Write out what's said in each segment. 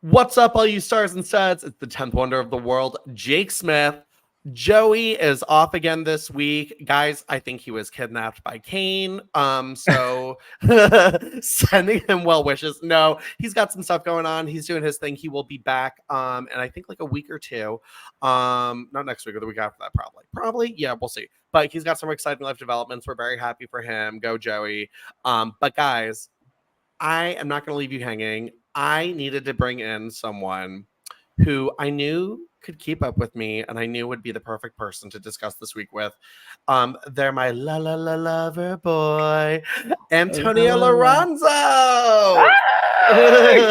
What's up, all you stars and studs? It's the 10th wonder of the world, Jake Smith. Joey is off again this week. Guys, I think he was kidnapped by Kane. So sending him well wishes. No, he's got some stuff going on. He's doing his thing. He will be back and I think like a week or two. Not next week or the week after that, probably. Probably, yeah, we'll see. But he's got some exciting life developments. We're very happy for him. Go, Joey. But guys, I am not gonna leave you hanging. I needed to bring in someone who I knew could keep up with me and I knew would be the perfect person to discuss this week with. They're my lover boy, Antonio Liranzo.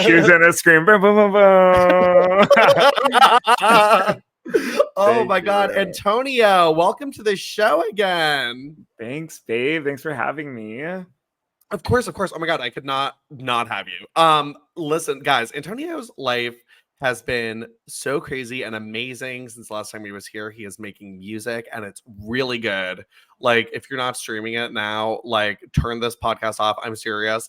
Cues in a scream. Boom, boom, boom, boom. Oh my God, Antonio, welcome to the show again. Thanks, babe. Thanks for having me. Of course. Oh my God, I could not have you. Listen, guys, Antonio's life has been so crazy and amazing since the last time he was here. He is making music and it's really good. Like, if you're not streaming it now, like, turn this podcast off. I'm serious.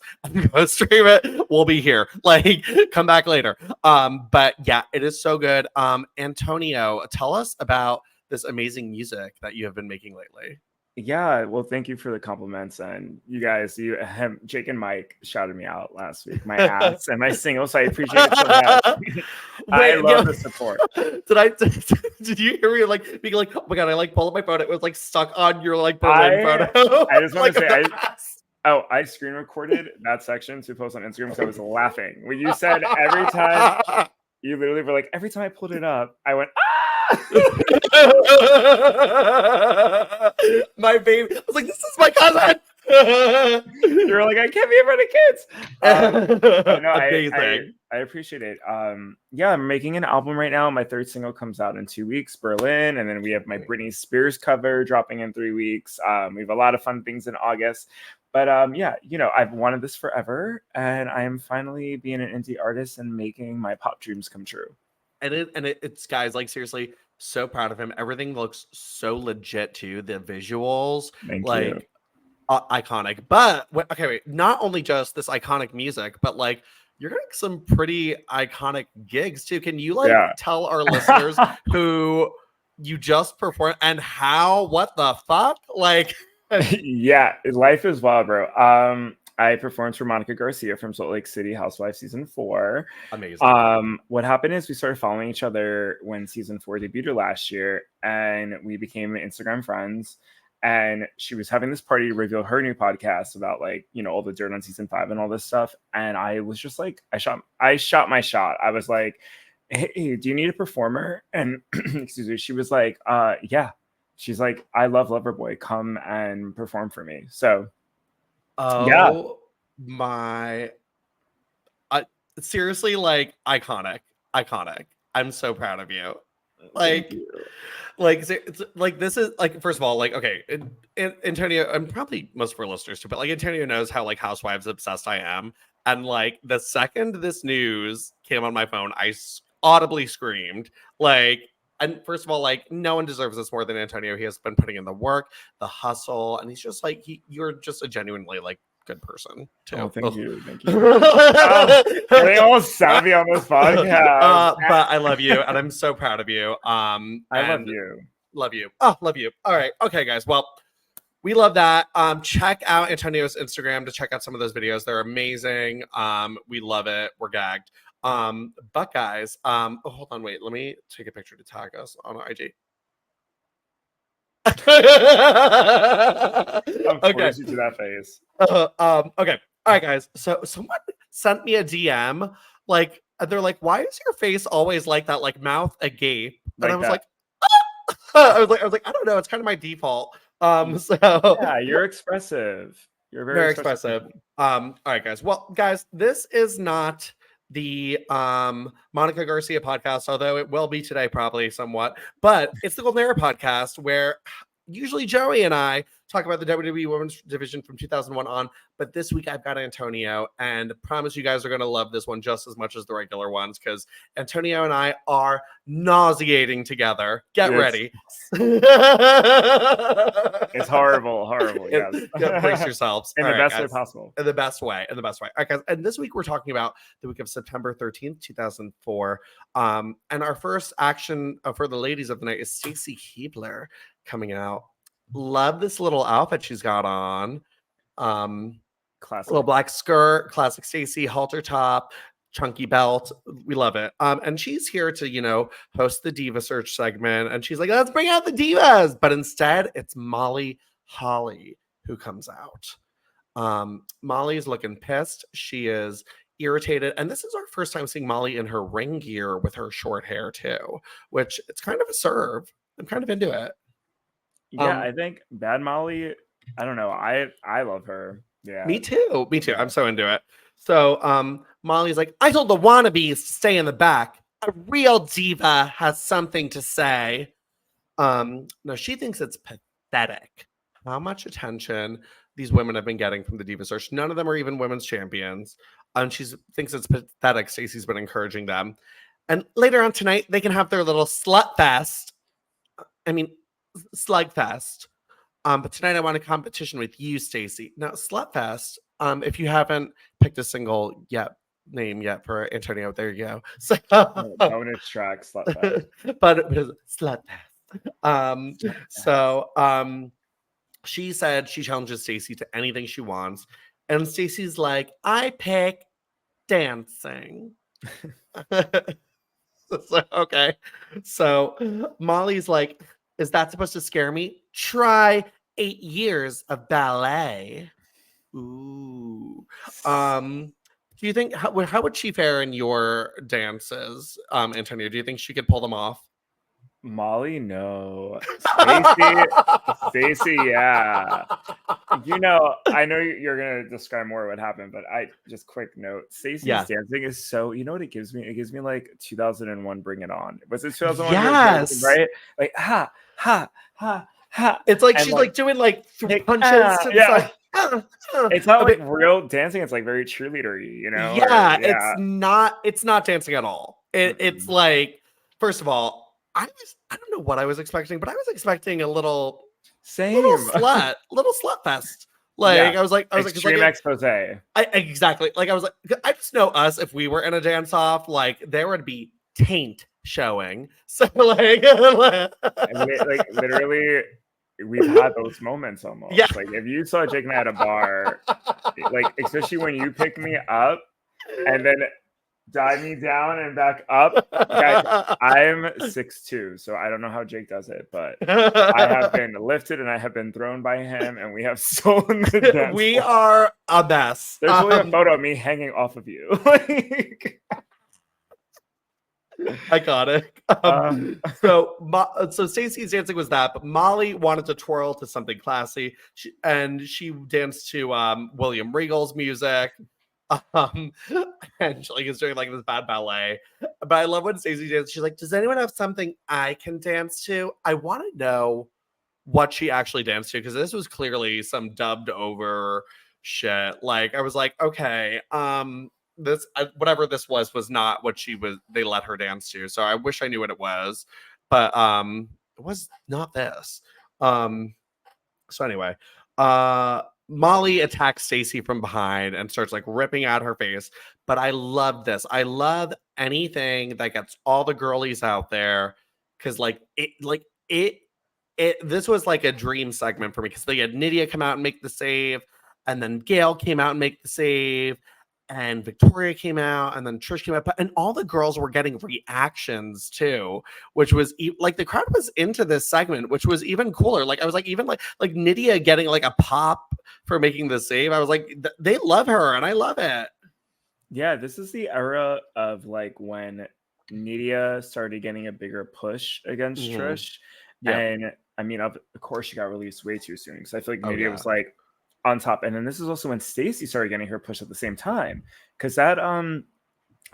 Go stream it. We'll be here. Like, come back later. But yeah, it is so good. Antonio, tell us about this amazing music that you have been making lately. Yeah, well, thank you for the compliments. And you guys, Jake and Mike shouted me out last week, my ass and my single, so I appreciate it so much. I love the support. Did you hear me like being like, oh my God, I like pulled up my phone, it was like stuck on your like Berlin photo. I just want to say I screen recorded that section to post on Instagram because I was laughing. When you said every time, you literally were like, every time I pulled it up, I went, my baby. I was like, this is my cousin. You were like, I can't be in front of kids. No, I appreciate it. Yeah, I'm making an album right now. My third single comes out in 2 weeks, Berlin, and then we have my Britney Spears cover dropping in 3 weeks. We have a lot of fun things in August. But yeah, I've wanted this forever, and I am finally being an indie artist and making my pop dreams come true. And it's guys, like, seriously, so proud of him. Everything looks so legit too. The visuals, Thank you. Iconic. But okay, wait, not only just this iconic music, but like you're getting some pretty iconic gigs too. Can you tell our listeners who you just performed and how? What the fuck? Like, yeah, life is wild, bro. I performed for Monica Garcia from Salt Lake City Housewives season 4. Amazing. What happened is we started following each other when season 4 debuted last year, and we became Instagram friends. And she was having this party to reveal her new podcast about all the dirt on season 5 and all this stuff. And I was just like, I shot my shot. I was like, hey, do you need a performer? And excuse me, she was like, yeah. She's like, I love Loverboy. Come and perform for me. So. Oh my! Seriously, like iconic. I'm so proud of you. It's like this is like, first of all, like, okay, Antonio, and probably most of our listeners too, but like Antonio knows how like Housewives obsessed I am, and like the second this news came on my phone, I audibly screamed like. And first of all, like, no one deserves this more than Antonio. He has been putting in the work, the hustle, and he's just like, you're just a genuinely like good person too. Oh, thank you. They all savvy on this podcast. But I love you, and I'm so proud of you. I love you. Love you. Oh, love you. All right. Okay, guys. Well, we love that. Check out Antonio's Instagram to check out some of those videos. They're amazing. We love it. We're gagged. But guys, hold on, wait, let me take a picture to tag us on IG. Of course you do that face. Okay. All right, guys. So someone sent me a DM, like, they're like, why is your face always like that, like mouth agape? And I was like, I was like, I don't know, it's kind of my default. So yeah, you're expressive. You're very expressive. All right, guys. Well, guys, this is not the Monica Garcia podcast, although it will be today probably somewhat, but it's the Golden Era podcast where usually Joey and I talk about the WWE Women's Division from 2001 on. But this week I've got Antonio, and I promise you guys are going to love this one just as much as the regular ones because Antonio and I are nauseating together. Get ready. It's horrible. Yes. Brace yourselves. In the best way possible. In the best way. All right, guys. And this week we're talking about the week of September 13th, 2004. And our first action for the ladies of the night is Stacy Keibler coming out. Love this little outfit she's got on. Classic. Little black skirt, classic Stacy, halter top, chunky belt. We love it. And she's here to, host the Diva Search segment. And she's like, let's bring out the divas. But instead, it's Molly Holly who comes out. Molly's looking pissed. She is irritated. And this is our first time seeing Molly in her ring gear with her short hair too, which it's kind of a serve. I'm kind of into it. Yeah, I think Bad Molly, I don't know. I love her. Yeah. Me too. I'm so into it. So Molly's like, I told the wannabes to stay in the back. A real diva has something to say. No, she thinks it's pathetic how much attention these women have been getting from the Diva Search. None of them are even women's champions. She thinks it's pathetic. Stacy's been encouraging them. And later on tonight, they can have their little slut fest. I mean, slugfest. But tonight I want a competition with you, Stacy. Now, Slutfest, if you haven't picked a single name yet for Antonio, there you go. So bonus track, Slutfest. but Slutfest. She said she challenges Stacy to anything she wants. And Stacy's like, I pick dancing. Okay. So Molly's like, is that supposed to scare me? Try 8 years of ballet. Ooh. Do you think how would she fare in your dances, Antonio? Do you think she could pull them off? Molly, no. Stacy, yeah. I know you're gonna describe more what happened, but just quick note. Stacey's dancing is so. You know what it gives me? It gives me like 2001 Bring It On. Was it 2001? Yes. Right? Like ha ha ha ha. It's like she's like doing like punches. Yeah. It's not like real dancing. It's like very cheerleader-y, Yeah, it's not dancing at all. It's like, first of all, I don't know what I was expecting, but I was expecting a little slut fest. I was like, extreme expose. Exactly. Like I was like, I just know us. If we were in a dance off, like there would be taint showing. So like literally, we've had those moments almost. Yeah. Like if you saw Jake and I at a bar, like especially when you pick me up and then dive me down and back up. Guys, I'm 6'2", so I don't know how Jake does it, but I have been lifted and I have been thrown by him, and we have stolen the dance. We are a mess. There's really a photo of me hanging off of you. Iconic. So Stacey's dancing was that, but Molly wanted to twirl to something classy, and she danced to William Regal's music. And she is doing like this bad ballet. But I love when Stacey dances. She's like, does anyone have something I can dance to? I want to know what she actually danced to, because this was clearly some dubbed over shit. Like I was like, okay, this whatever this was not what they let her dance to. So I wish I knew what it was, but it was not this. So anyway, Molly attacks Stacy from behind and starts like ripping out her face. But I love this. I love anything that gets all the girlies out there, because this was like a dream segment for me, because they had Nydia come out and make the save, and then Gail came out and make the save, and Victoria came out, and then Trish came out, and all the girls were getting reactions too, which was like the crowd was into this segment, which was even cooler. Like I was like, even like Nydia getting like a pop for making the save. I was like, they love her, and I love it. Yeah, this is the era of like when Nydia started getting a bigger push against Trish, and I mean, of course, she got released way too soon, because I feel like Nydia was like on top. And then this is also when Stacy started getting her push at the same time, because that I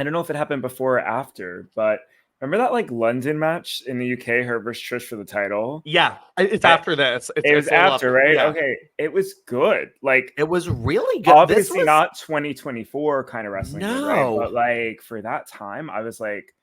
don't know if it happened before or after, but Remember that like London match in the UK, her versus Trish for the title? Yeah, it's after this. It was It's a little after, right? Yeah. Okay, it was good. Like, it was really good. Obviously not 2024 kind of wrestling good, right? No. But like for that time, I was like,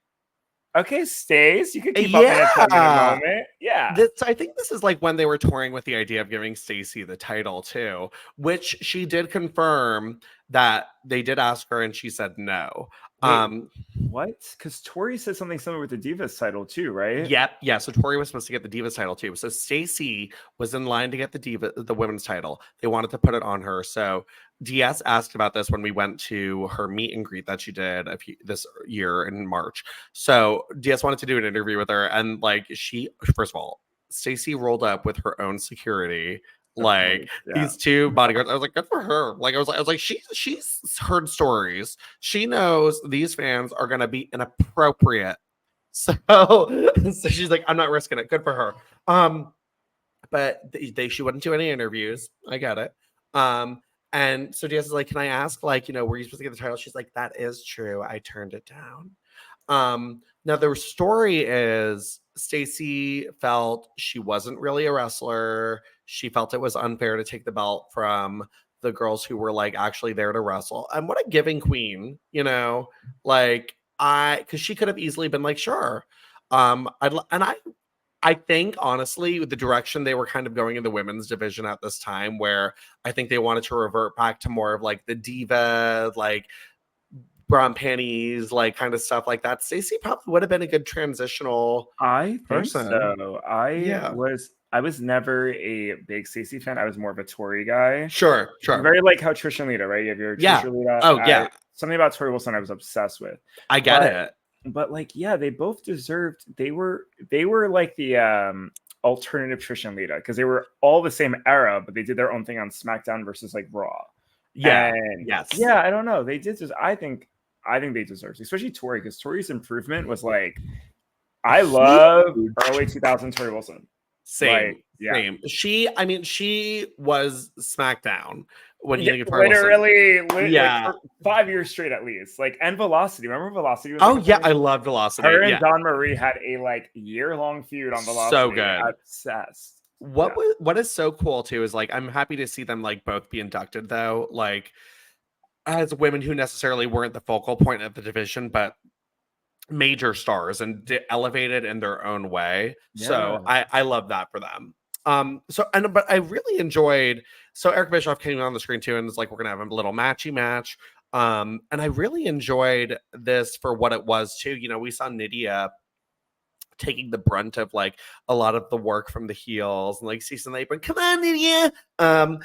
okay, Stace, you could keep up in a Yeah. 10-minute moment. Yeah. I think this is like when they were touring with the idea of giving Stacy the title too, which she did confirm that they did ask her and she said no. Wait, what? Because Torrie said something similar with the Divas title too, right? Yep. Yeah. So Torrie was supposed to get the Divas title too. So Stacy was in line to get the women's title. They wanted to put it on her. So DS asked about this when we went to her meet and greet that she did this year in March. So DS wanted to do an interview with her, and like first of all, Stacy rolled up with her own security. Like these two bodyguards, I was like, good for her. Like I was like, she's heard stories. She knows these fans are gonna be inappropriate. So she's like, I'm not risking it. Good for her. But she wouldn't do any interviews. I get it. And so DS is like, can I ask, like, were you supposed to get the title? She's like, that is true. I turned it down. Now the story is Stacy felt she wasn't really a wrestler. She felt it was unfair to take the belt from the girls who were like actually there to wrestle. And what a giving queen, like because she could have easily been like, sure. I think honestly, with the direction they were kind of going in the women's division at this time, where I think they wanted to revert back to more of like the diva, like bra and panties, like kind of stuff like that. Stacey probably would have been a good transitional person. So. I was never a big Stacy fan. I was more of a Torrie guy. Sure. Very like how Trish and Lita, right? You have your Trish and Lita. Oh, yeah. Something about Torrie Wilson I was obsessed with. I get it. But like, yeah, they both deserved. They were like the alternative Trish and Lita because they were all the same era, but they did their own thing on SmackDown versus like Raw. Yeah. And yes. Yeah, I don't know. They did just. I think they deserved, especially Torrie, because Torrie's improvement was like, I love early 2000 Torrie Wilson. Same. She was SmackDown when you think of Torrie literally, like 5 years straight at least. Like, and Velocity. Remember Velocity? I love Velocity. Her and Dawn Marie had a like year-long feud on Velocity. So good. Obsessed. What is so cool too is like I'm happy to see them like both be inducted though, like as women who necessarily weren't the focal point of the division, but major stars and elevated in their own way. So I love that for them. But I really enjoyed. So Eric Bischoff came on the screen too, and it's like we're gonna have a little matchy match. And I really enjoyed this for what it was too. We saw Nydia taking the brunt of like a lot of the work from the heels and like season 8, but come on, Nydia. But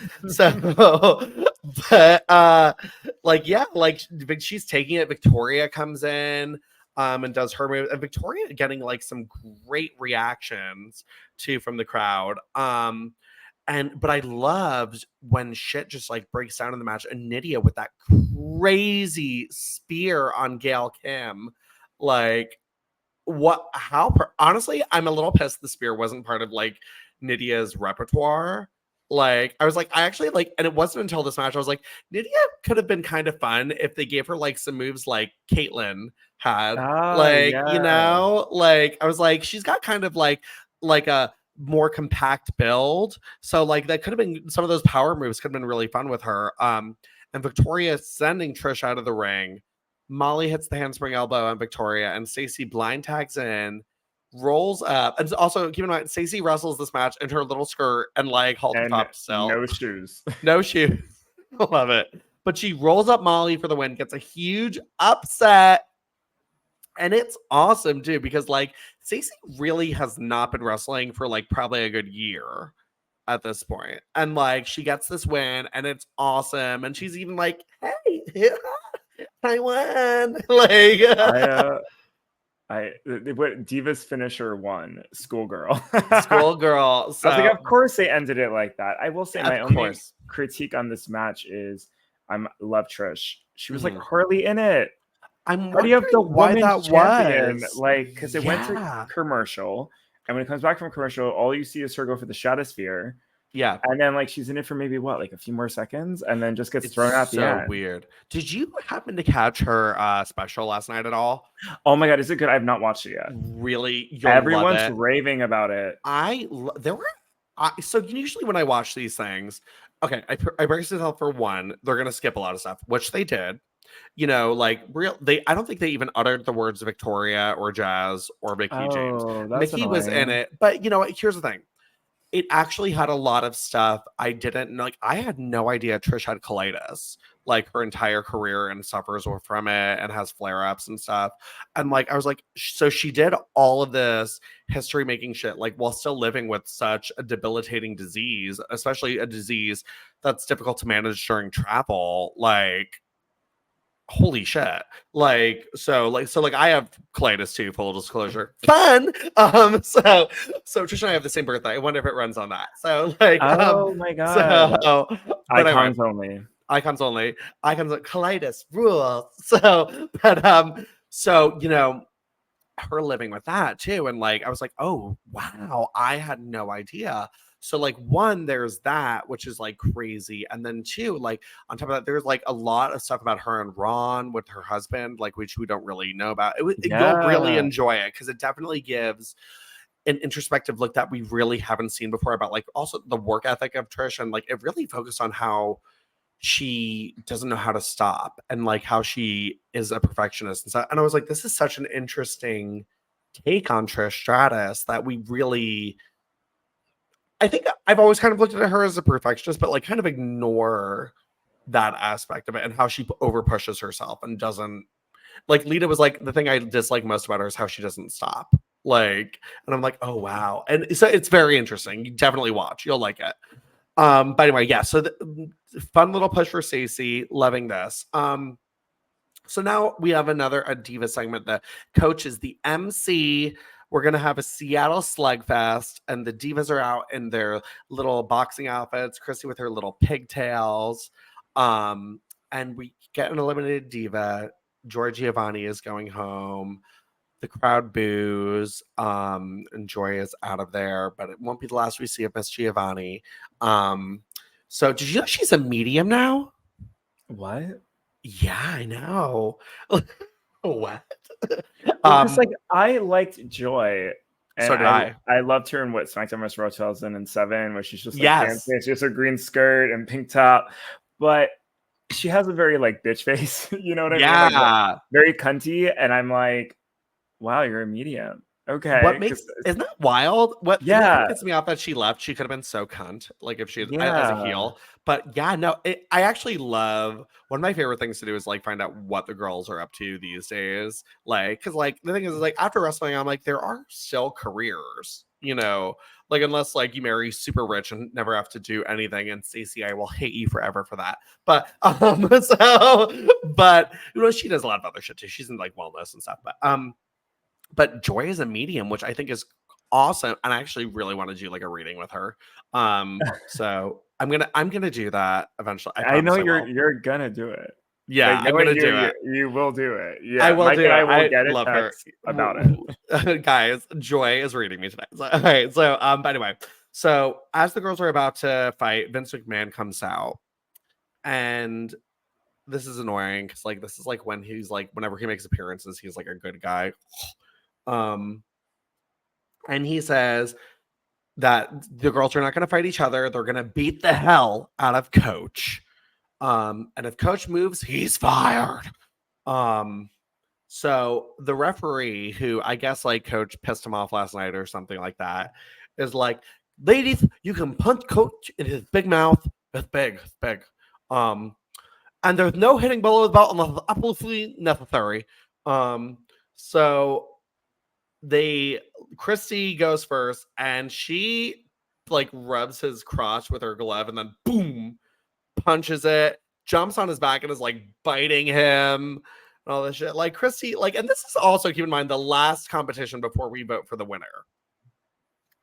she's taking it. Victoria comes in. And does her move, and Victoria getting like some great reactions too from the crowd. But I loved when shit just like breaks down in the match, and Nydia with that crazy spear on Gail Kim. Like, honestly, I'm a little pissed the spear wasn't part of like Nydia's repertoire. Like, I was like, I actually like, and it wasn't until this match I was like, Nydia could have been kind of fun if they gave her like some moves like Caitlyn had. Like I was like, she's got kind of like a more compact build. So like that could have been some of those power moves could have been really fun with her. And Victoria sending Trish out of the ring. Molly hits the handspring elbow on Victoria, and Stacy blind tags in. Rolls up, and also keep in mind Stacy wrestles this match in her little skirt and like halter top still, no shoes. I love it. But she rolls up Molly for the win, gets a huge upset, and it's awesome too because like Stacy really has not been wrestling for like probably a good year at this point, and like she gets this win, and it's awesome, and she's even like, "Hey, I won!" Like. What Diva's finisher won? Schoolgirl. So. I was like, of course they ended it like that. I will say my only critique on this match is I love Trish. She was like hardly in it. I'm wondering why that champion? Was. Like, because it went to commercial, and when it comes back from commercial, all you see is her go for the Stratosphere. Yeah. And then like she's in it for maybe what, like a few more seconds, and then just gets It's thrown out the so end. weird. Did you happen to catch her special last night at all? Oh my god, is it good? I've not watched it yet. Really, you'll love Everyone's it. raving about it. There were so usually when I watch these things, okay, I brace myself for one, they're gonna skip a lot of stuff, which they did. You know, like I don't think they even uttered the words Victoria or Jazz or Mickey James. Oh, that's Mickey was in annoying. it, but you know what? Here's the thing. It actually had a lot of stuff I didn't know. Like, I had no idea Trish had colitis, like her entire career, and suffers from it and has flare ups and stuff. And like, I was like, so she did all of this history making shit, like while still living with such a debilitating disease, especially a disease that's difficult to manage during travel. Like, holy shit. Like I have colitis too, full disclosure. Fun. So Trish and I have the same birthday. I wonder if it runs on that. So Oh my god. so but anyway, Icons only. icons only. Colitis rules. So you know, her living with that too. And like I was like, oh wow, I had no idea. So like one, there's that, which is like crazy. And then two, like on top of that, there's like a lot of stuff about her and Ron with her husband, like which we don't really know about. You'll really Yeah. enjoy it because it definitely gives an introspective look that we really haven't seen before about like also the work ethic of Trish, and like it really focused on how she doesn't know how to stop and like how she is a perfectionist and stuff. And I was like, this is such an interesting take on Trish Stratus that we really, I think I've always kind of looked at her as a perfectionist, but like kind of ignore that aspect of it and how she over pushes herself and doesn't, like Lita was like, the thing I dislike most about her is how she doesn't stop. Like, and I'm like, oh wow. And so it's very interesting. You definitely watch. You'll like it. But anyway, yeah. So fun little push for Stacy. Loving this. So now we have a Diva segment. The coach is the MC. We're gonna have a Seattle Slugfest, and the Divas are out in their little boxing outfits. Chrissy with her little pigtails. And we get an eliminated Diva. George Giovanni is going home. The crowd boos. And Joy is out of there, but it won't be the last we see of Miss Giovanni. So did you know she's a medium now? What? Yeah, I know. What? Well, because like I liked Joy, and So did I. I loved her in what SmackDown vs. Raw 2007, where she's just like Yes. dancing. She has her green skirt and pink top, but she has a very like bitch face. You know what I mean? Like Yeah. very cunty, and I'm like, wow, you're a medium. Okay. What makes isn't that wild? What Yeah. gets me off that she left. She could have been so cunt, like if she had, as a Yeah. heel. But yeah, no, I actually love, one of my favorite things to do is like find out what the girls are up to these days. Like, because like the thing is like after wrestling, I'm like, there are still careers, you know, like unless like you marry super rich and never have to do anything. And Stacey, I will hate you forever for that. But but you know, she does a lot of other shit too. She's in like wellness and stuff. But Joy is a medium, which I think is awesome. And I actually really want to do like a reading with her. So I'm gonna do that eventually. I know will. you're gonna do it. Yeah, Like, I'm gonna do it. You will do it. Yeah, I will Mike do and it. I will get love it her about it. Guys, Joy is reading me tonight. So, all right. So but anyway, so as the girls are about to fight, Vince McMahon comes out, and this is annoying because like this is like when he's like whenever he makes appearances, he's like a good guy. And he says that the girls are not going to fight each other. They're going to beat the hell out of Coach. And if Coach moves, he's fired. So the referee, who I guess like Coach pissed him off last night or something like that, is like, ladies, you can punch Coach in his big mouth. It's big, it's big. And there's no hitting below the belt unless it's absolutely necessary. So Christy goes first, and she like rubs his crotch with her glove, and then boom, punches it, jumps on his back, and is like biting him and all this shit. Like Christy, like, and this is also, keep in mind, the last competition before we vote for the winner.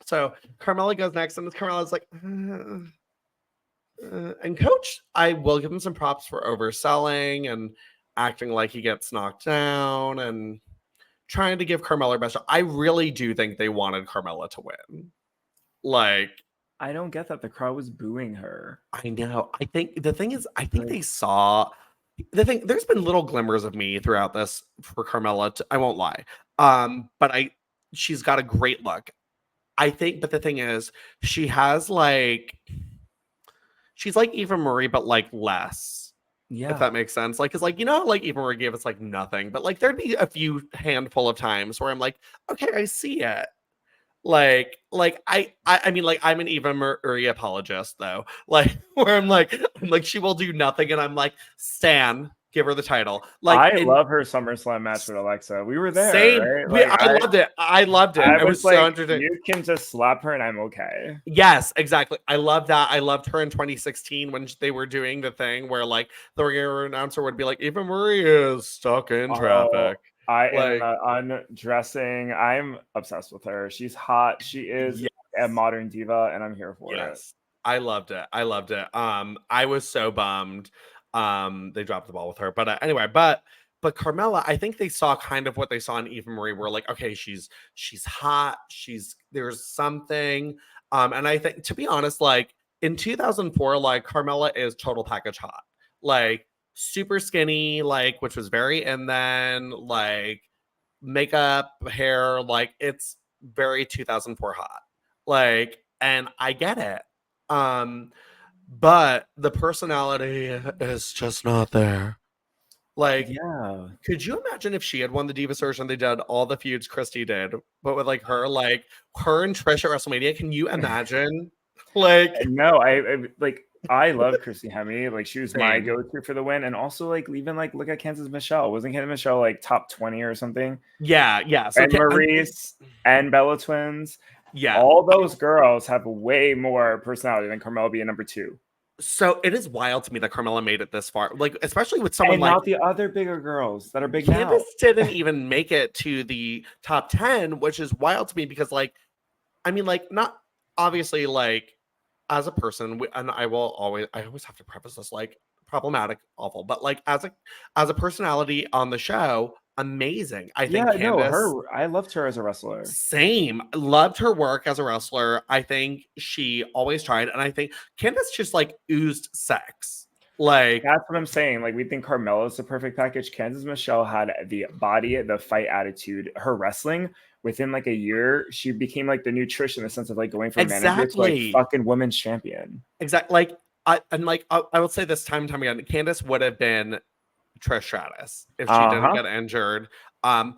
So Carmella goes next, and Carmella's like, and Coach, I will give him some props for overselling and acting like he gets knocked down and trying to give Carmella her best shot. I really do think they wanted Carmella to win. Like, I don't get that. The crowd was booing her. I know. I think the thing is, I think Like, they saw the thing. There's been little glimmers of me throughout this for Carmella. I won't lie. But she's got a great look. I think, but the thing is, she has like she's like Eva Marie, but like less. If yeah. that makes sense. Like, cause like, you know, like Eva Marie gave us like nothing, but like there'd be a few handful of times where I'm like, okay, I see it. I mean, like I'm an Eva Marie apologist though. Like where I'm like she will do nothing, and I'm like, Stan, give her the title. Like I in love her SummerSlam match with Alexa. We were there, same, right? Like I loved it. I loved it. I It was was so like, entertaining. you can just slap her and I'm okay. Yes, exactly. I love that. I loved her in 2016 when they were doing the thing where like the ring announcer would be like, Eva Marie is stuck in Oh, traffic. I am Like, undressing. I'm obsessed with her. She's hot. She is yes, a modern diva, and I'm here for it. yes. I loved it. I loved it. I was so bummed. They dropped the ball with her. But anyway, but Carmella, I think they saw kind of what they saw in Eva Marie. Were like, okay, she's hot. There's something. And I think to be honest, like in 2004, like Carmella is total package hot. Like super skinny, like which was very, and then like makeup, hair, like it's very 2004 hot. Like, and I get it. Um, but the personality is just not there. Like, Yeah. could you imagine if she had won the Diva Search and they did all the feuds Christy did, but with like her and Trish at WrestleMania? Can you imagine? Like, No, I love Christy Hemme. Like she was my same. go-to for the win. And also like even like look at Kansas Michelle. Wasn't Kansas Michelle like top 20 or something? Yeah, yeah. So, And Maurice and Bella Twins. yeah. All those girls have way more personality than Carmella being number 2. So it is wild to me that Carmella made it this far. Like, especially with someone And like not the other bigger girls that are big now. Candace didn't even make it to the top 10, which is wild to me because, like, I mean, like, not obviously, like, as a person, and I always have to preface this like problematic, awful, but like as a personality on the show, amazing. I Yeah, think no, Candace, I loved her as a wrestler. same, loved her work as a wrestler. I think she always tried, and I think Candace just like oozed sex. Like, That's what I'm saying. Like we think Carmella's the perfect package. Kansas Michelle had the body, the fight attitude, her wrestling. Within like a year, she became like the new Trish in the sense of like going from manager to like exactly. fucking women's champion. Exactly. Like I will say this time and time again, Candace would have been Trish Stratus if she didn't get injured. Part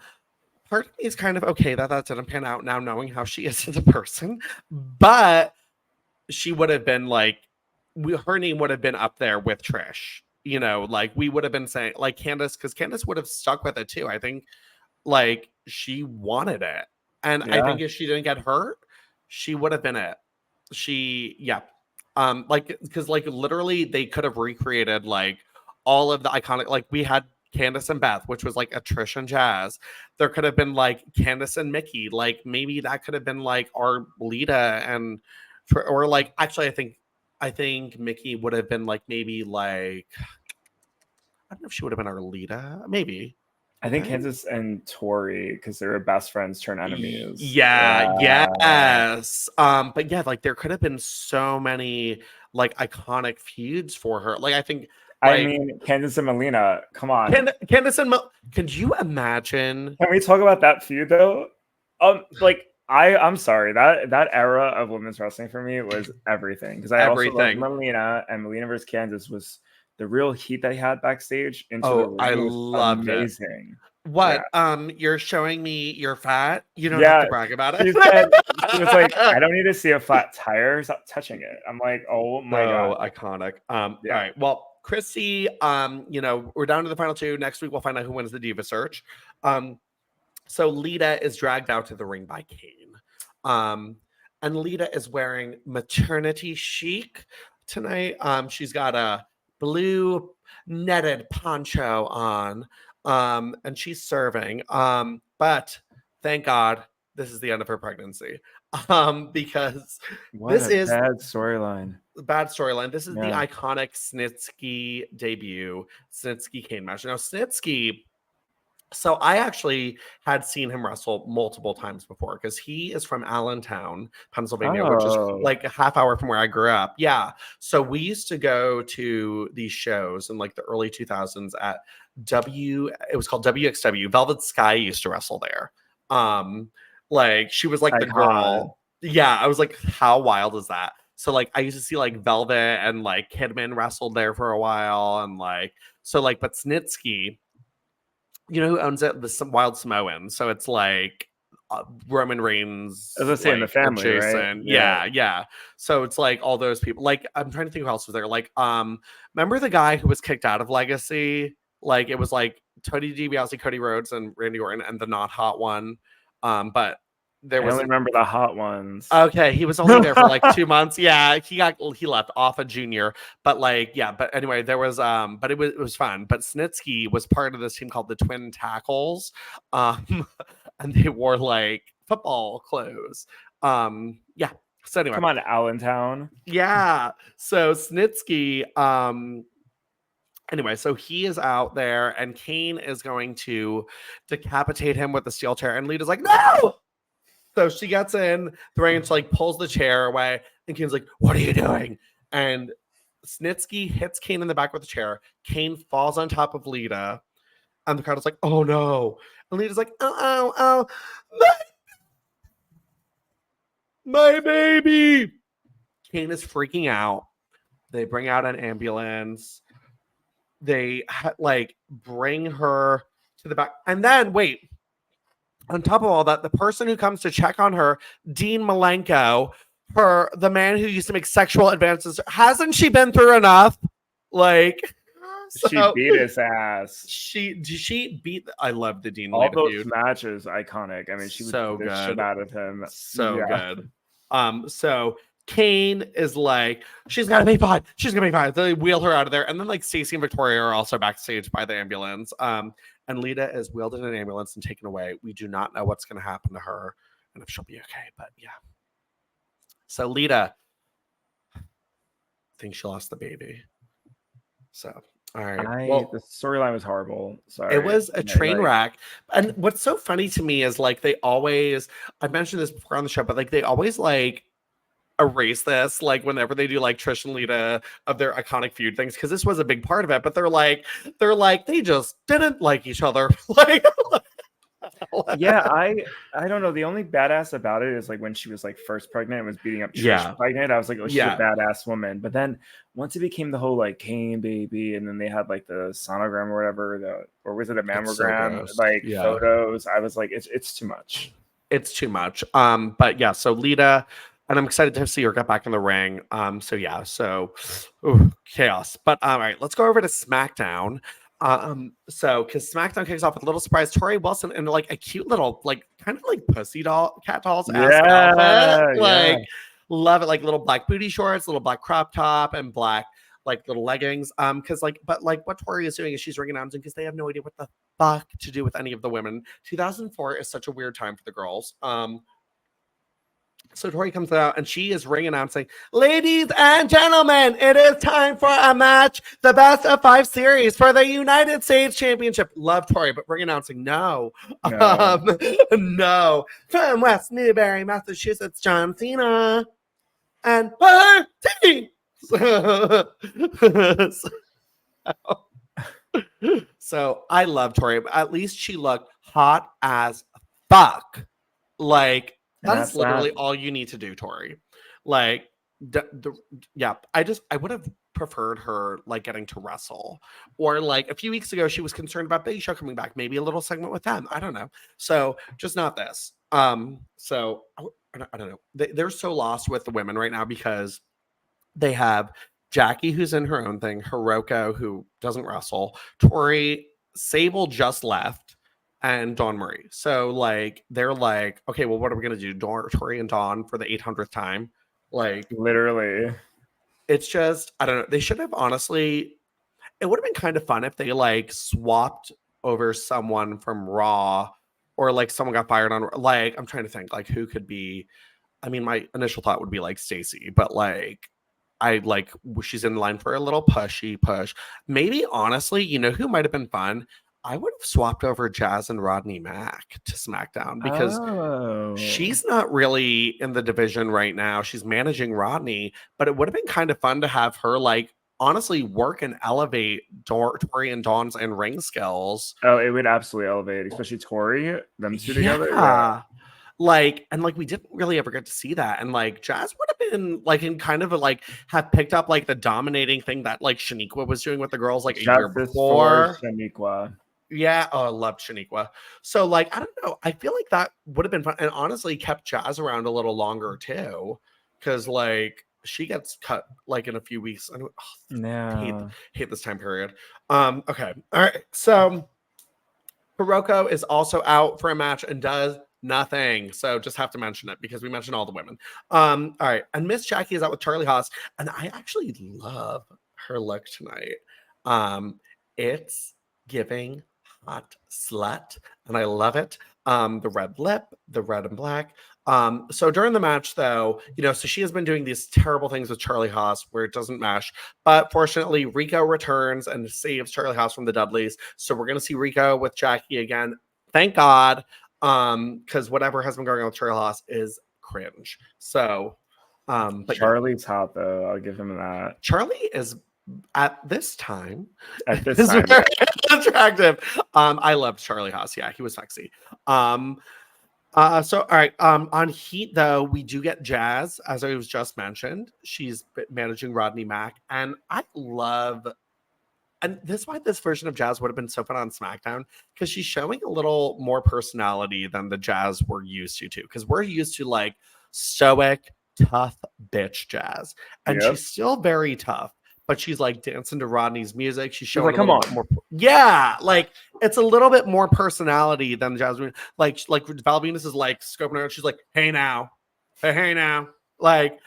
of me is kind of okay that didn't pan out now, knowing how she is as a person, but she would have been like, her name would have been up there with Trish. You know, like we would have been saying like Candace, because Candace would have stuck with it too. I think like she wanted it, and I Yeah. think if she didn't get hurt, she would have been it. Yeah. Like because like literally they could have recreated like all of the iconic, like we had Candace and Beth, which was like a Trish and Jazz. There could have been like Candace and Mickey, like maybe that could have been like our Lita and or like actually I think Mickey would have been like maybe like I don't know if she would have been our Lita, maybe. I think Kansas and Torrie, because they were best friends, turn enemies. Yeah, yes. But yeah, like there could have been so many like iconic feuds for her. Like I think I like mean, Candace and Melina, come on. Candace and could you imagine? Can we talk about that feud though? Like I'm sorry, that era of women's wrestling for me was everything. Because I also loved Melina, and Melina versus Kansas was the real heat they had backstage into the ring. I was loved amazing. it. What? Yeah. You're showing me you're fat. You don't Yeah, have to brag about it. She was like, I don't need to see a flat tire. Stop touching it. I'm like, oh my god, iconic. Yeah. All right. Well, Chrissy, you know, we're down to the final two. Next week we'll find out who wins the Diva Search. So Lita is dragged out to the ring by Kane. And Lita is wearing maternity chic tonight. She's got a blue netted poncho on. And she's serving. But thank God this is the end of her pregnancy. Because this is bad storyline. Bad storyline. This is the iconic Snitsky debut, Snitsky Kane match. Now, Snitsky So I actually had seen him wrestle multiple times before because he is from Allentown, Pennsylvania, which is Oh, like a half hour from where I grew up. Yeah. So we used to go to these shows in like the early 2000s at it was called WXW. Velvet Sky used to wrestle there. Like she was like the icon. girl. Yeah. I was like, how wild is that? So like I used to see like Velvet and like Kidman wrestled there for a while. And like, so like, but Snitsky, you know who owns it? The Wild Samoan. So it's like Roman Reigns, As I say, in the like family, right? adjacent. Yeah, yeah. So it's like all those people. Like I'm trying to think who else was there. Like, remember the guy who was kicked out of Legacy? Like it was like Tony DiBiase, Cody Rhodes, and Randy Orton, and the not hot one. But there I was only remember the hot ones. Okay, he was only there for like 2 months. Yeah, he left off a junior, but like yeah, but anyway, there was but it was fun. But Snitsky was part of this team called the Twin Tackles, um, and they wore like football clothes. Yeah. So anyway, Come on, Allentown. yeah. So Snitsky, anyway, so he is out there, and Kane is going to decapitate him with the steel chair, and Lita's like, no. So she gets in, the ring, and she like pulls the chair away, and Kane's like, "What are you doing?" And Snitsky hits Kane in the back with the chair. Kane falls on top of Lita, and the crowd is like, "Oh no!" And Lita's like, "Oh, oh, oh, my baby!" Kane is freaking out. They bring out an ambulance. They like bring her to the back, and then wait. On top of all that, the person who comes to check on her, Dean Malenko, the man who used to make sexual advances, hasn't she been through enough? Like, She beat his ass. She beat. I love the Dean. All Lita those feud. matches, iconic. I mean, she would So beat the good. shit out of him. So Yeah. good. So Kane is like, she's gonna be fine. She's gonna be fine. They wheel her out of there, and then like Stacy and Victoria are also backstage by the ambulance. And Lita is wheeled in an ambulance and taken away. We do not know what's gonna happen to her and if she'll be okay. But yeah. So Lita, I think she lost the baby. So all right. Well, the storyline was horrible. Sorry. it was a train wreck. And what's so funny to me is like they always, I've mentioned this before on the show, but like they always like erase this like whenever they do like Trish and Lita of their iconic feud things, because this was a big part of it, but they're like they just didn't like each other. Like yeah, I don't know. The only badass about it is like when she was like first pregnant and was beating up Trish pregnant. I was like, oh, she's a badass woman. But then once it became the whole like Kane baby, and then they had like the sonogram or whatever, or was it a mammogram? Photos. I was like, it's too much. It's too much. But yeah, so Lita, and I'm excited to see her get back in the ring. So yeah, chaos. But all right, let's go over to SmackDown. So because SmackDown kicks off with a little surprise, Torrie Wilson in like a cute little, like kind of like pussy doll, cat dolls outfit. Like love it, like little black booty shorts, little black crop top, and black like little leggings. Because like, but like what Torrie is doing is she's ringing announcing because they have no idea what the fuck to do with any of the women. 2004 is such a weird time for the girls. So Torrie comes out and she is ring announcing, ladies and gentlemen, it is time for a match, the best of 5 series for the United States Championship. Love Torrie, but ring announcing, no. No. From West Newbury, Massachusetts, John Cena and her team. So I love Torrie, but at least she looked hot as fuck. Like, that's literally all you need to do, Torrie. Like, I would have preferred her like getting to wrestle, or like a few weeks ago she was concerned about Big Show coming back, maybe a little segment with them. I don't know. So just not this. So I don't know. They're so lost with the women right now because they have Jackie, who's in her own thing, Hiroko, who doesn't wrestle, Torrie, Sable just left, and Dawn Marie. So like they're like, okay, well, what are we gonna do? Torrie and Dawn for the 800th time? Like literally. It's just, I don't know. They should have honestly, it would have been kind of fun if they like swapped over someone from Raw, or like someone got fired on, like, I'm trying to think like who could be. I mean, my initial thought would be like Stacy, but like she's in line for a little push. Maybe honestly, you know who might have been fun? I would have swapped over Jazz and Rodney Mack to SmackDown because Oh. she's not really in the division right now. She's managing Rodney, but it would have been kind of fun to have her like honestly work and elevate Tori and Dawn's and ring skills. Oh, it would absolutely elevate, especially Torrie, them two together. Yeah. Like, and like we didn't really ever get to see that. And like Jazz would have been like in kind of a, like have picked up like the dominating thing that like Shaniqua was doing with the girls like a year before. Shaniqua. Yeah, oh, I loved Shaniqua. So like I don't know. I feel like that would have been fun and honestly kept Jazz around a little longer too. Cause like she gets cut like in a few weeks. I don't hate this time period. Okay. All right. So Hiroko is also out for a match and does nothing. So just have to mention it because we mentioned all the women. All right. And Miss Jackie is out with Charlie Haas. And I actually love her look tonight. It's giving hot slut. And I love it. The red lip, the red and black. So during the match, though, so she has been doing these terrible things with Charlie Haas where it doesn't mesh. But fortunately, Rico returns and saves Charlie Haas from the Dudleys. So we're going to see Rico with Jackie again. Thank God. Because whatever has been going on with Charlie Haas is cringe. So, but Charlie's hot though. I'll give him that. Charlie is at this time very attractive. I loved Charlie Haas. Yeah, he was sexy. So all right. On Heat though, we do get Jazz, as I was just mentioned. She's managing Rodney Mack, and I love. And this is why this version of Jazz would have been so fun on SmackDown, because she's showing a little more personality than the Jazz we're used to, because we're used to like stoic, tough bitch Jazz. And she's still very tough, but she's like dancing to Rodney's music. She's showing like, come on. more. Yeah, like it's a little bit more personality than Jazz. Like Val Venus is like scoping her, and she's like, hey now. Like,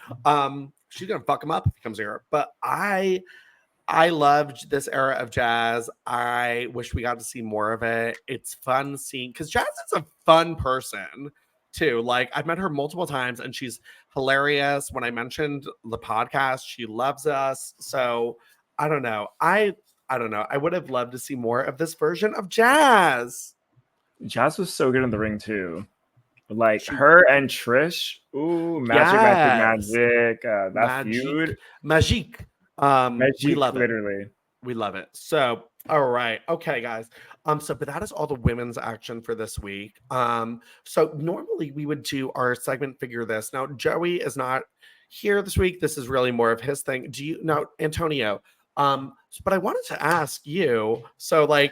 she's gonna fuck him up if he comes here. But I loved this era of Jazz. I wish we got to see more of it. It's fun seeing, because Jazz is a fun person too. Like I've met her multiple times and she's hilarious. When I mentioned the podcast, she loves us. So I don't know. I don't know. I would have loved to see more of this version of Jazz. Jazz was so good in the ring too. Like her and Trish. Ooh, magic. That feud. Magic. We love literally. it. We love it. So, all right. Okay, guys. But that is all the women's action for this week. So normally we would do our segment Figure This. Now, Joey is not here this week. This is really more of his thing. Do you know, Antonio? But I wanted to ask you, so like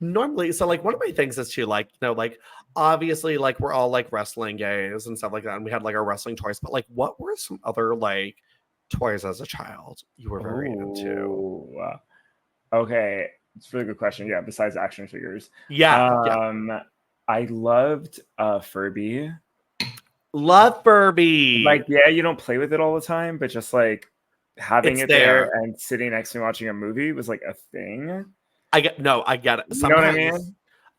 normally, so like one of my things is to like, like obviously like we're all like wrestling gays and stuff like that. And we had like our wrestling toys, but like what were some other like toys as a child you were very into? Okay, it's a really good question. Yeah, besides action figures. I loved Furby. Love Furby. Like, yeah, you don't play with it all the time, but just like having it there and sitting next to me watching a movie was like a thing. I get it. Sometimes, you know what I mean?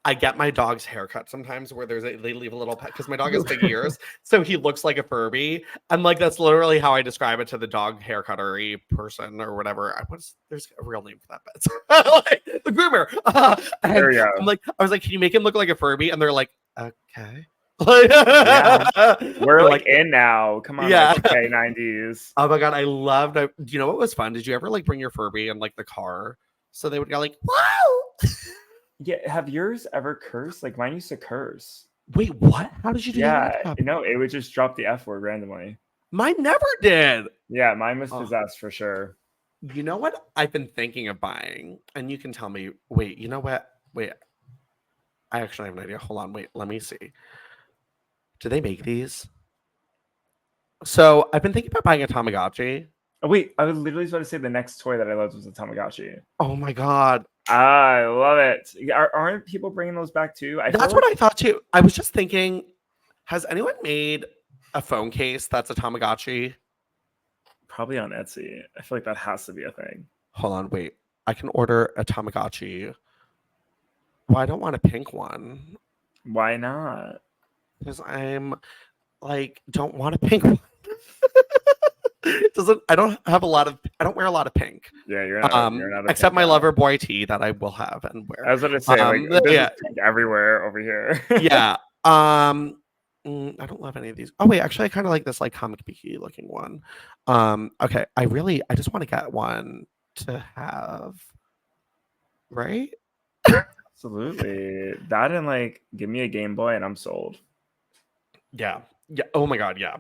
I get my dog's haircut sometimes where they leave a little pet, because my dog has big ears, so he looks like a Furby, and like that's literally how I describe it to the dog haircuttery person or whatever. There's a real name for that pet, like, the groomer. There you go. I was like, can you make him look like a Furby? And they're like, okay. We're like in now. Come on, yeah. Like, okay, 90s. Oh my god, I loved. Do you know what was fun? Did you ever like bring your Furby in like the car so they would go like, wow? Yeah, have yours ever cursed? Like mine used to curse. Wait, what? How did you do that? Yeah, no, it would just drop the F word randomly. Mine never did. Yeah, mine was possessed for sure. You know what I've been thinking of buying? And you can tell me, wait, you know what? Wait, I actually have an idea. Hold on, wait, let me see. Do they make these? So I've been thinking about buying a Tamagotchi. Oh, wait, I was literally about to say the next toy that I loved was a Tamagotchi. Oh my god. I love it. Aren't people bringing those back too? That's what I thought too. I was just thinking, has anyone made a phone case that's a Tamagotchi? Probably on Etsy. I feel like that has to be a thing. Hold on, wait. I can order a Tamagotchi. Well, I don't want a pink one. Why not? Because I'm like, don't want a pink one. I don't wear a lot of pink. Yeah, you're not a Except pink my guy. lover boy tee that I will have and wear. I was gonna say, this yeah. is pink everywhere over here. Yeah. I don't love any of these. Oh wait, actually I kind of like this like comic booky looking one. Okay, I just want to get one to have, right? Absolutely. That and like give me a Game Boy and I'm sold. Yeah. Yeah. Oh my god, yeah.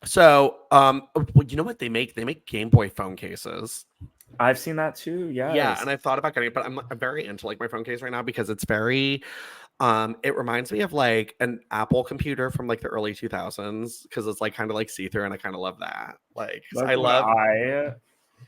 So, well, you know what they make? They make Game Boy phone cases. I've seen that too. Yes. Yeah, and I thought about getting it, but I'm very into like my phone case right now because it's very it reminds me of like an Apple computer from like the early 2000s because it's like kind of like see-through and I kind of love that. Like Look I what love I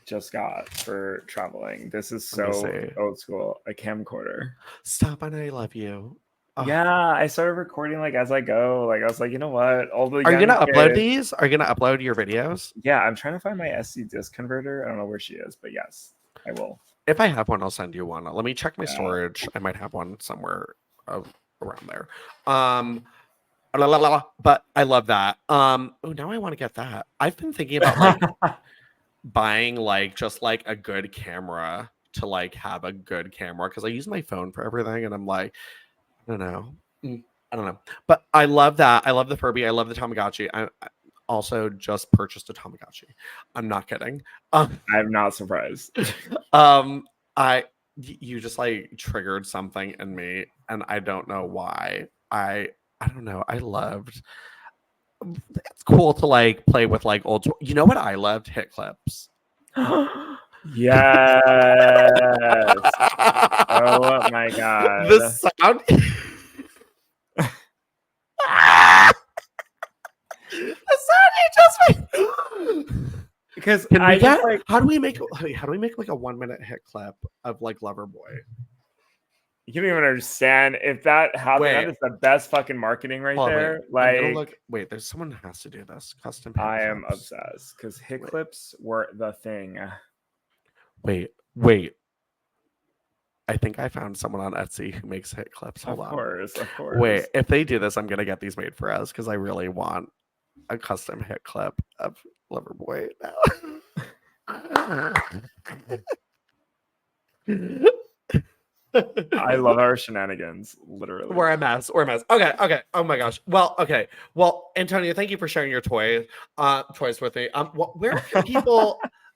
just got for traveling. This is Let me so see. old school. A camcorder. Stop and I love you. Oh. Yeah, I started recording like as I go. Like I was like, you know what? All the Are you gonna upload kids... these? Are you gonna upload your videos? Yeah, I'm trying to find my SD disc converter. I don't know where she is, but yes, I will. If I have one, I'll send you one. Let me check my storage. I might have one somewhere around there. But I love that. Oh, now I want to get that. I've been thinking about like buying like just like a good camera to like have a good camera because I use my phone for everything, and I'm like, I don't know. But I love that. I love the Furby. I love the Tamagotchi. I also just purchased a Tamagotchi. I'm not kidding. I'm not surprised. You just like triggered something in me, and I don't know why. I don't know. I loved. It's cool to like play with like old. You know what I loved? Hit clips. Yes. Oh my god. The sound. The sound you just made. Because how do we make like a 1 minute hit clip of like Loverboy? You don't even understand if that happened. That is the best fucking marketing right there. Wait, there's someone who has to do this. Custom. I am obsessed because hit clips were the thing. Wait. I think I found someone on Etsy who makes hit clips. Hold on. Of course. Wait, if they do this, I'm gonna get these made for us because I really want a custom hit clip of Loverboy now. I love our shenanigans, literally. We're a mess. Okay. Oh my gosh. Well, okay. Well, Antonio, thank you for sharing your toys with me.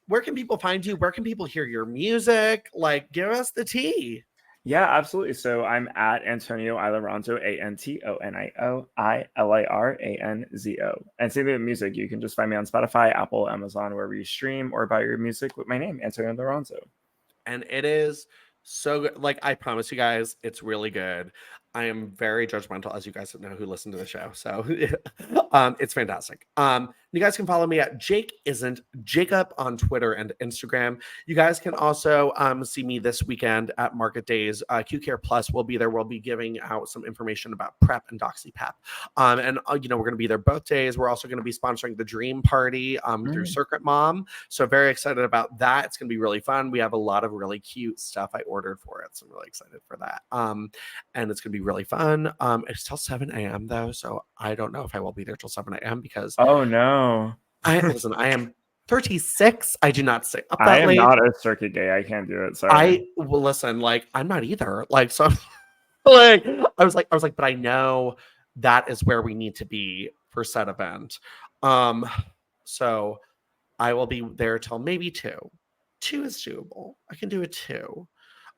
Where can people find you? Where can people hear your music? Like, give us the tea. Yeah, absolutely. So I'm at Antonio Liranzo, AntonioIliranzo. And same thing with music. You can just find me on Spotify, Apple, Amazon, wherever you stream, or buy your music with my name, Antonio Liranzo. And it is so good. Like, I promise you guys, it's really good. I am very judgmental, as you guys know who listen to the show. So it's fantastic. You guys can follow me at Jacob on Twitter and Instagram. You guys can also see me this weekend at Market Days. Q Care Plus will be there. We'll be giving out some information about PrEP and DoxyPep. And we're going to be there both days. We're also going to be sponsoring the Dream Party through Circuit Mom. So very excited about that. It's going to be really fun. We have a lot of really cute stuff I ordered for it. So I'm really excited for that. And it's going to be really fun. It's till 7 a.m. though, so I don't know if I will be there till 7 a.m. because oh no, I am 36. I do not stay up that late. I am not a circuit gay. I can't do it. Sorry. Listen, like I'm not either. Like so, like I was like, but I know that is where we need to be for said event. So I will be there till maybe 2. 2 is doable. I can do a 2.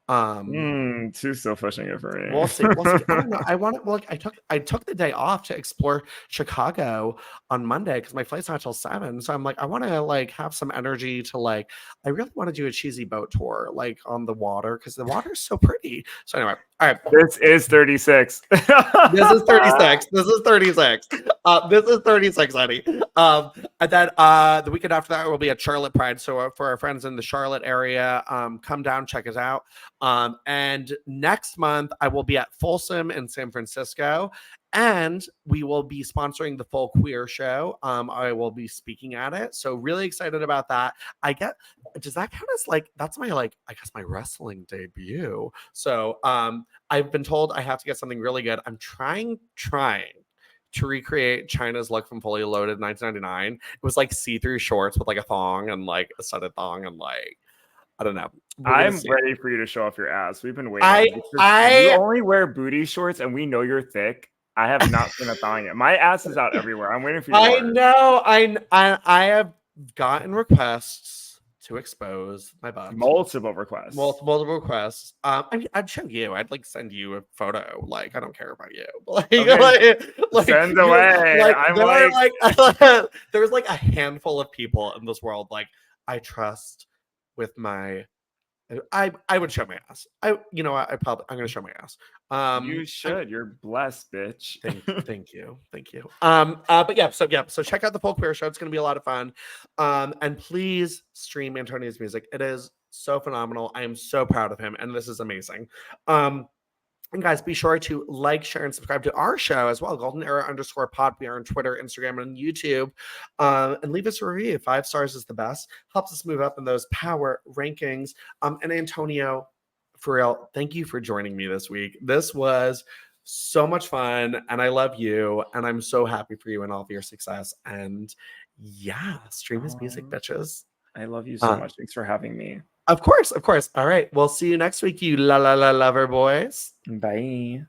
2's still pushing it for me. We'll see. I don't know. I want to. Well, I took the day off to explore Chicago on Monday because my flight's not till 7. So I'm like, I want to like have some energy to like. I really want to do a cheesy boat tour like on the water because the water is so pretty. So anyway, all right. This is 36. This is 36. This is 36. This is 36, honey. And then the weekend after that will be at Charlotte Pride. So for our friends in the Charlotte area, come down, check us out. And next month I will be at Folsom in San Francisco, and we will be sponsoring the Full Queer Show. I will be speaking at it, so really excited about that. Does that count as like that's my like I guess my wrestling debut? So I've been told I have to get something really good. I'm trying to recreate China's look from Fully Loaded in 1999. It was like see-through shorts with like a thong and like a studded thong and like I don't know. I'm ready for you to show off your ass. We've been waiting. You I only wear booty shorts, and we know you're thick. I have not seen a thong yet. My ass is out everywhere. I'm waiting for you. I know. I have gotten requests to expose my butt. Multiple requests. Multiple requests. I'd show you. I'd like send you a photo. Like I don't care about you. Like, okay. Send away. Like, I'm there was like a handful of people in this world like I trust with my. I would show my ass. I'm gonna show my ass. You should. You're blessed, bitch. Thank you. So check out the Full Queer Show. It's gonna be a lot of fun. And please stream Antonia's music. It is so phenomenal. I am so proud of him, and this is amazing. And guys, be sure to like, share, and subscribe to our show as well. Golden Era _pod. We are on Twitter, Instagram, and YouTube. And leave us a review. 5 stars is the best. Helps us move up in those power rankings. And Antonio, for real, thank you for joining me this week. This was so much fun, and I love you, and I'm so happy for you and all of your success. And yeah, stream his music, bitches. I love you so much. Thanks for having me. Of course. All right. We'll see you next week, you la la la lover boys. Bye.